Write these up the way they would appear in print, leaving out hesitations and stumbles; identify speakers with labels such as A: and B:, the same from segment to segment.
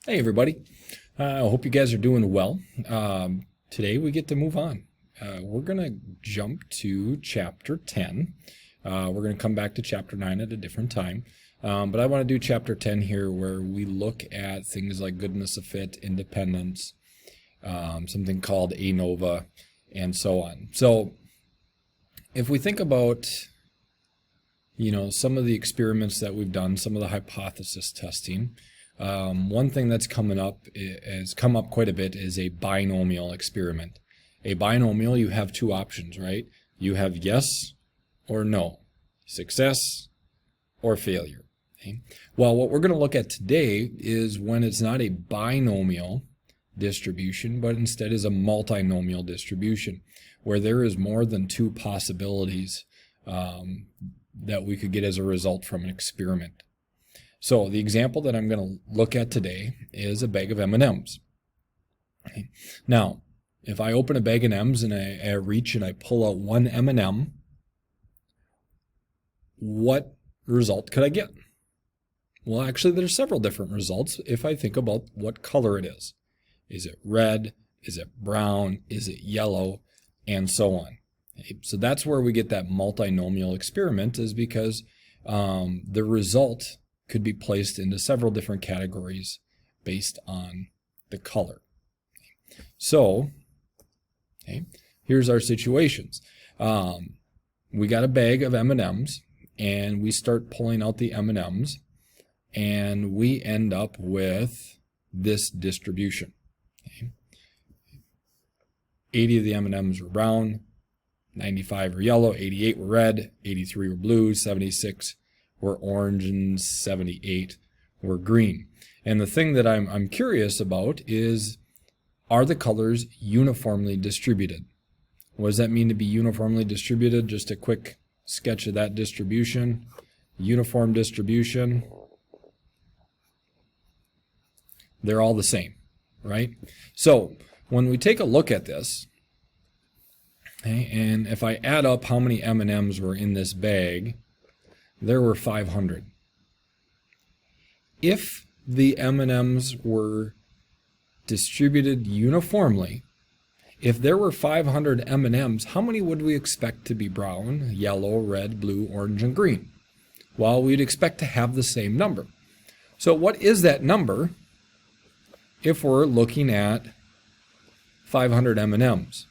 A: Hey everybody, I hope you guys are doing well. Today we get to move on. We're going to jump to chapter 10. We're going to come back to chapter 9 at a different time. But I want to do chapter 10 here where we look at things like goodness of fit, independence, something called ANOVA, and so on. So if we think about some of the experiments that we've done, some of the hypothesis testing, one thing that's come up quite a bit is a binomial experiment. A binomial, you have two options, right? You have yes or no, success or failure. Okay? Well, what we're going to look at today is when it's not a binomial distribution, but instead is a multinomial distribution, where there is more than two possibilities that we could get as a result from an experiment. So the example that I'm going to look at today is a bag of M&Ms. Okay. Now, if I open a bag of M&Ms and I reach and I pull out one M&M, what result could I get? Well, actually, there's several different results if I think about what color it is. Is it red? Is it brown? Is it yellow? And so on. Okay. So that's where we get that multinomial experiment, is because the result could be placed into several different categories based on the color. So, here's our situations. We got a bag of M&Ms, and we start pulling out the M&Ms, and we end up with this distribution. 80 of the M&Ms were brown, 95 were yellow, 88 were red, 83 were blue, 76 were orange, and 78 were green. And the thing that I'm curious about is, are the colors uniformly distributed? What does that mean to be uniformly distributed? Just a quick sketch of that distribution. Uniform distribution. They're all the same, right? So when we take a look at this, and if I add up how many M&Ms were in this bag, there were 500. If the M&Ms were distributed uniformly, if there were 500 M&Ms, how many would we expect to be brown, yellow, red, blue, orange, and green? Well, we'd expect to have the same number. So what is that number if we're looking at 500 M&Ms?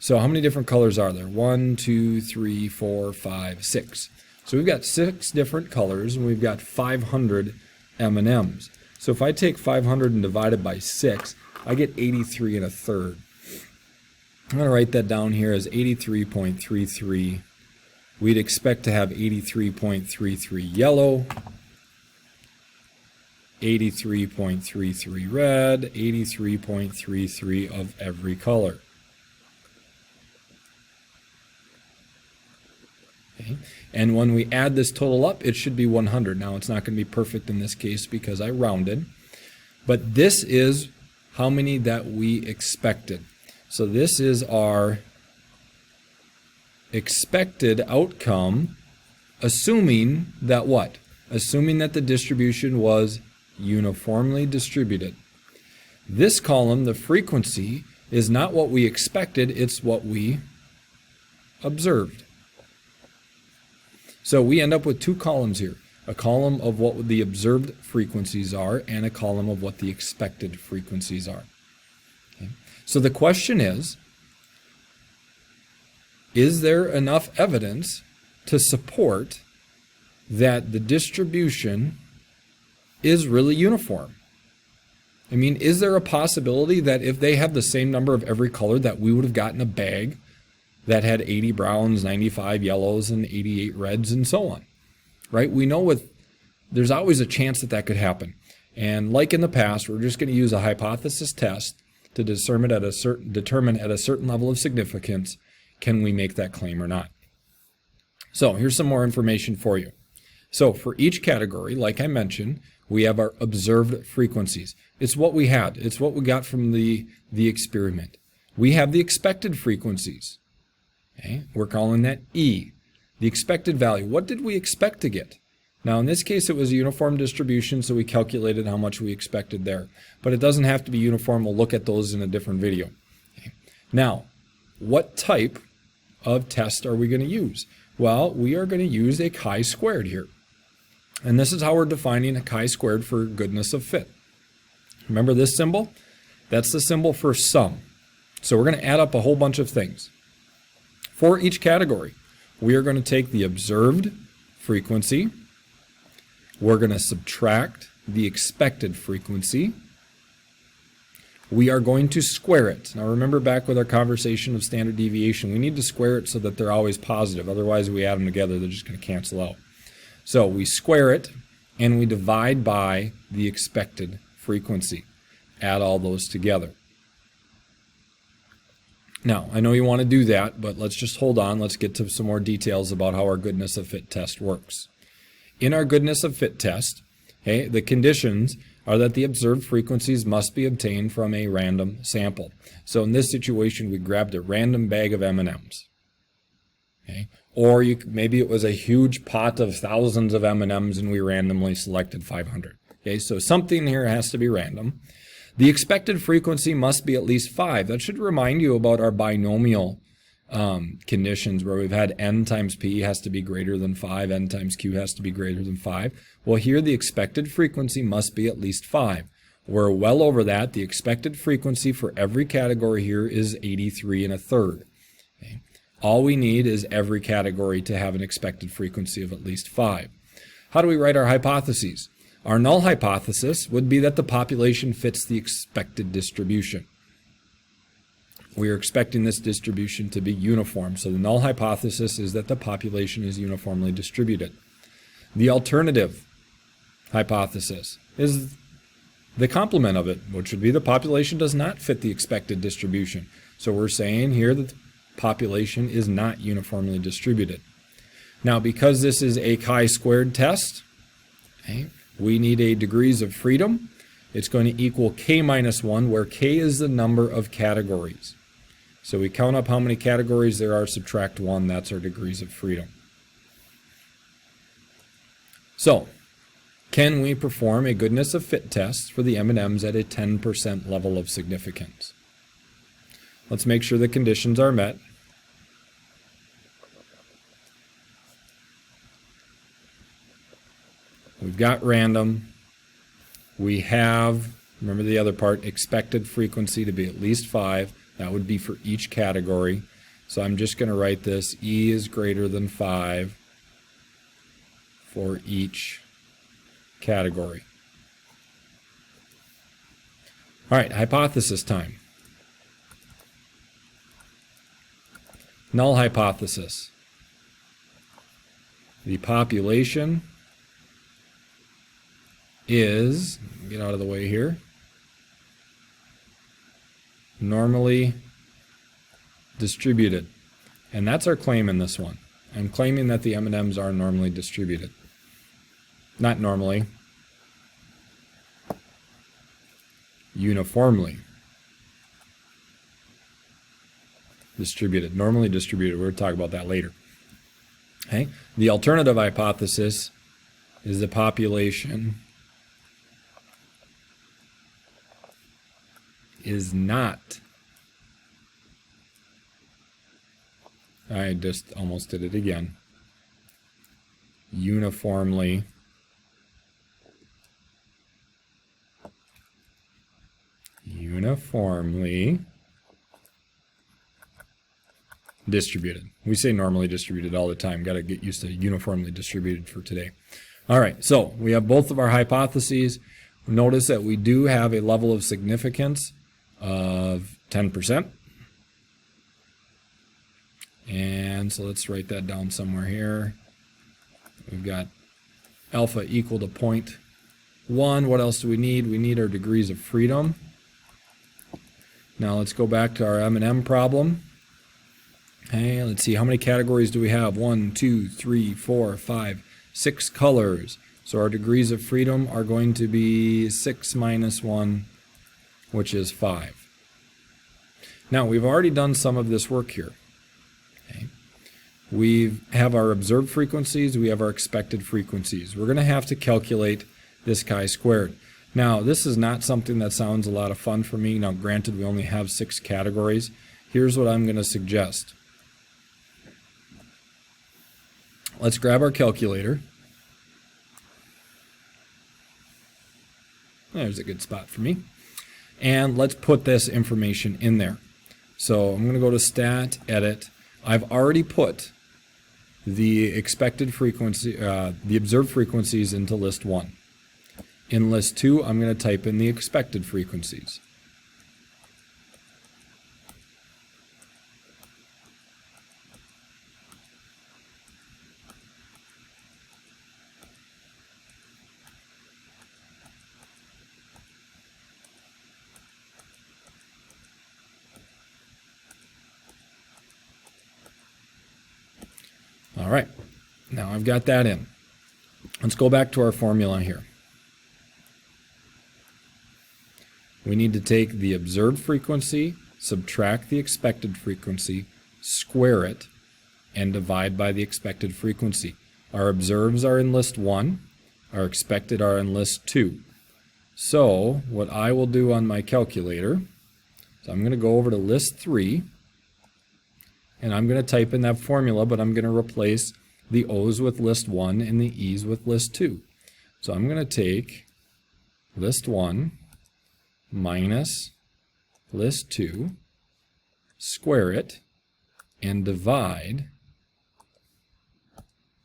A: So how many different colors are there? 1, 2, 3, 4, 5, 6. So we've got 6 different colors, and we've got 500 M&Ms. So if I take 500 and divide it by 6, I get 83 1/3. I'm going to write that down here as 83.33. We'd expect to have 83.33 yellow, 83.33 red, 83.33 of every color. Okay. And when we add this total up, it should be 100. Now, it's not going to be perfect in this case because I rounded, but this is how many that we expected. So this is our expected outcome, assuming that what? Assuming that the distribution was uniformly distributed. This column, the frequency, is not what we expected, it's what we observed. So we end up with two columns here, a column of what the observed frequencies are and a column of what the expected frequencies are. Okay. So the question is there enough evidence to support that the distribution is really uniform? I mean, is there a possibility that if they have the same number of every color that we would have gotten a bag that had 80 browns, 95 yellows, and 88 reds, and so on, right? We know there's always a chance that that could happen. And like in the past, we're just going to use a hypothesis test to determine at a certain level of significance, can we make that claim or not? So here's some more information for you. So for each category, like I mentioned, we have our observed frequencies. It's what we had. It's what we got from the experiment. We have the expected frequencies. Okay, we're calling that E. The expected value. What did we expect to get? Now, in this case, it was a uniform distribution, so we calculated how much we expected there. But it doesn't have to be uniform. We'll look at those in a different video. Okay. Now, what type of test are we going to use? Well, we are going to use a chi-squared here. And this is how we're defining a chi-squared for goodness of fit. Remember this symbol? That's the symbol for sum. So we're going to add up a whole bunch of things. For each category, we are going to take the observed frequency. We're going to subtract the expected frequency. We are going to square it. Now remember back with our conversation of standard deviation, we need to square it so that they're always positive. Otherwise, we add them together, they're just going to cancel out. So we square it and we divide by the expected frequency. Add all those together. Now, I know you want to do that, but let's just hold on. Let's get to some more details about how our goodness of fit test works. In our goodness of fit test, okay, the conditions are that the observed frequencies must be obtained from a random sample. So in this situation, we grabbed a random bag of M&Ms. Okay? Or maybe it was a huge pot of thousands of M&Ms and we randomly selected 500. Okay, so something here has to be random. The expected frequency must be at least 5. That should remind you about our binomial conditions where we've had n times p has to be greater than 5, n times q has to be greater than 5. Well, here the expected frequency must be at least 5. We're well over that. The expected frequency for every category here is 83 1/3. Okay. All we need is every category to have an expected frequency of at least 5. How do we write our hypotheses? Our null hypothesis would be that the population fits the expected distribution. We are expecting this distribution to be uniform. So the null hypothesis is that the population is uniformly distributed. The alternative hypothesis is the complement of it, which would be the population does not fit the expected distribution. So we're saying here that the population is not uniformly distributed. Now, because this is a chi-squared test, okay, we need a degrees of freedom. It's going to equal k minus 1, where k is the number of categories. So we count up how many categories there are, subtract 1, that's our degrees of freedom. So, can we perform a goodness of fit test for the M&Ms at a 10% level of significance? Let's make sure the conditions are met. We've got random. We have, remember the other part, expected frequency to be at least 5. That would be for each category. So I'm just going to write this, E is greater than 5 for each category. All right, hypothesis time. Null hypothesis. The population is, get out of the way here, normally distributed. And that's our claim in this one. I'm claiming that the M&Ms are normally distributed. Not normally. Uniformly distributed. Normally distributed. We'll talk about that later. Okay? The alternative hypothesis is the population is not, I just almost did it again, uniformly distributed. We say normally distributed all the time. Got to get used to uniformly distributed for today. All right, so we have both of our hypotheses. Notice that we do have a level of significance of 10%. And so let's write that down somewhere here. We've got alpha equal to 0.1. What else do we need? We need our degrees of freedom. Now let's go back to our M&M problem. Okay, let's see, how many categories do we have? 1, 2, 3, 4, 5, 6 colors. So our degrees of freedom are going to be 6 minus 1, which is 5. Now, we've already done some of this work here. Okay. We have our observed frequencies, we have our expected frequencies. We're going to have to calculate this chi-squared. Now, this is not something that sounds a lot of fun for me. Now, granted, we only have 6 categories. Here's what I'm going to suggest. Let's grab our calculator. There's a good spot for me. And let's put this information in there. So I'm going to go to Stat, Edit. I've already put the expected frequency, the observed frequencies into list 1. In list 2, I'm going to type in the expected frequencies. All right, now I've got that in. Let's go back to our formula here. We need to take the observed frequency, subtract the expected frequency, square it, and divide by the expected frequency. Our observeds are in list 1, our expected are in list 2. So what I will do on my calculator is I'm going to go over to list 3, and I'm going to type in that formula, but I'm going to replace the O's with list 1 and the E's with list 2. So I'm going to take list 1 minus list 2, square it, and divide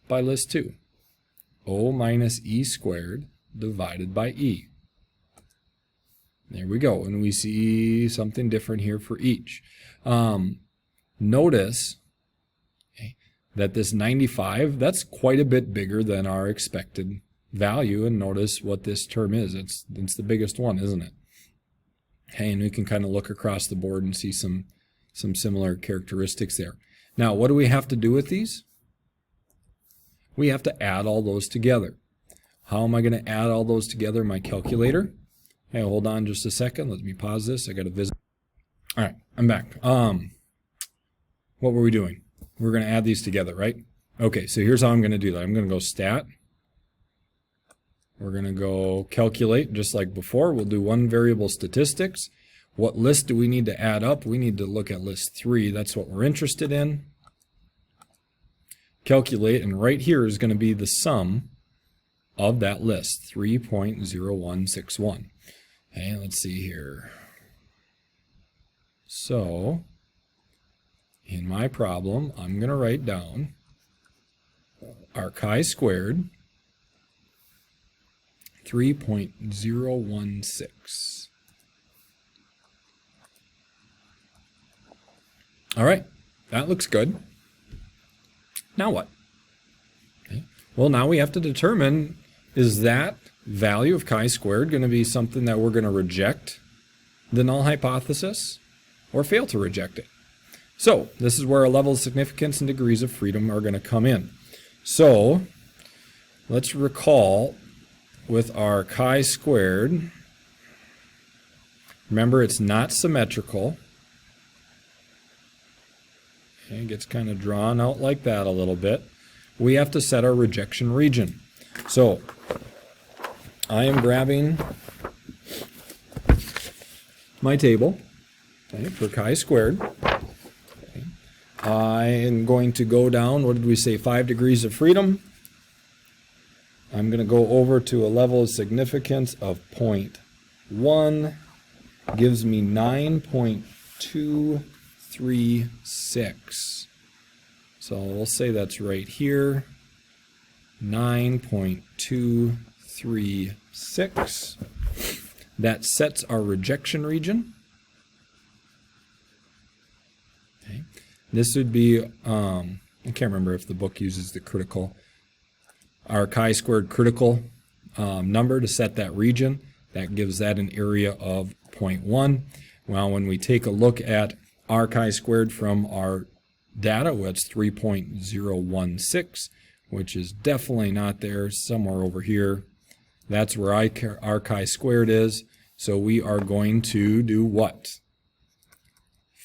A: by list 2. O minus E squared divided by E. There we go, and we see something different here for each. Notice that this 95, that's quite a bit bigger than our expected value, and notice what this term is. It's the biggest one, isn't it? Okay, and we can kind of look across the board and see some similar characteristics there. Now, what do we have to do with these? We have to add all those together. How am I going to add all those together in my calculator? Hey, hold on just a second. Let me pause this. I got to visit. All right, I'm back. What were we doing? We're going to add these together, right? Okay, so here's how I'm going to do that. I'm going to go Stat. We're going to go Calculate, just like before. We'll do one variable statistics. What list do we need to add up? We need to look at list 3. That's what we're interested in. Calculate, and right here is going to be the sum of that list, 3.0161. Okay, let's see here. So in my problem, I'm going to write down our chi-squared 3.016. All right, that looks good. Now what? Okay. Well, now we have to determine, is that value of chi-squared going to be something that we're going to reject the null hypothesis or fail to reject it? So this is where our level of significance and degrees of freedom are going to come in. So let's recall with our chi-squared, remember it's not symmetrical. Okay, it gets kind of drawn out like that a little bit. We have to set our rejection region. So I am grabbing my table, okay, for chi-squared. I am going to go down, what did we say, 5 degrees of freedom. I'm going to go over to a level of significance of 0.1, gives me 9.236. So we'll say that's right here, 9.236. That sets our rejection region. Okay. This would be, I can't remember if the book uses the critical, our chi-squared critical number to set that region. That gives that an area of 0.1. Well, when we take a look at our chi-squared from our data, well, it's 3.016, which is definitely not there, somewhere over here. That's where our chi-squared is. So we are going to do what?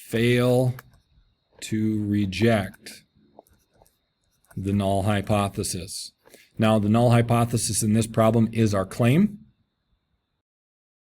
A: Fail to reject the null hypothesis. Now, the null hypothesis in this problem is our claim.